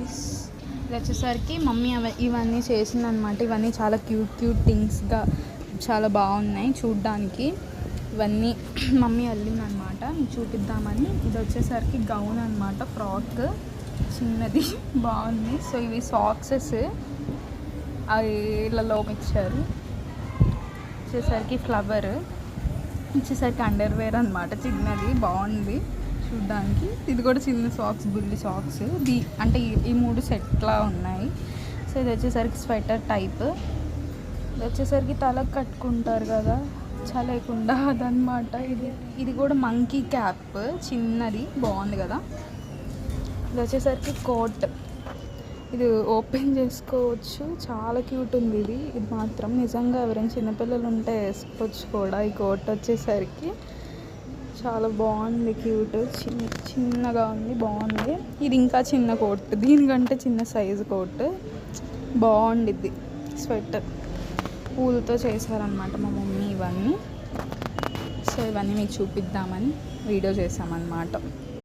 ఇది వచ్చేసరికి మమ్మీ ఇవన్నీ చేసిందనమాట. ఇవన్నీ చాలా క్యూట్ థింగ్స్గా చాలా బాగున్నాయి చూడ్డానికి. ఇవన్నీ మమ్మీ అల్లిందనమాట, చూపిద్దామని. ఇది వచ్చేసరికి గౌన్ అనమాట, ఫ్రాక్ చిన్నది బాగుంది. సో ఇవి సాక్సెస్ అవి ఇళ్ళలో ఇచ్చారు. వచ్చేసరికి ఫ్లవర్, వచ్చేసరికి అండర్వేర్ అనమాట, చిన్నది బాగుంది చూడ్డానికి. ఇది కూడా చిన్న సాక్స్, బుల్లి సాక్స్. అంటే ఈ 3 సెట్లా ఉన్నాయి. సో ఇది వచ్చేసరికి స్వెటర్ టైప్. ఇది వచ్చేసరికి తలకు కట్టుకుంటారు కదా చలేకుండా, అదనమాట. ఇది కూడా మంకీ క్యాప్, చిన్నది బాగుంది కదా. ఇది వచ్చేసరికి కోట్, ఇది ఓపెన్ చేసుకోవచ్చు, చాలా క్యూట్ ఉంది. ఇది మాత్రం నిజంగా ఎవరైనా చిన్నపిల్లలు ఉంటే వేసుకోవచ్చు కూడా. ఈ కోట్ వచ్చేసరికి చాలా బాగుంది, క్యూట్, చిన్నగా ఉంది, బాగుంది. ఇది ఇంకా చిన్న కోట్, దీనికంటే చిన్న సైజు కోట్, బాగుండిద్ది. స్వెటర్ పూలతో చేశారనమాట మా మమ్మీ ఇవన్నీ. సో ఇవన్నీ మీకు చూపిద్దామని వీడియో చేసామన్నమాట.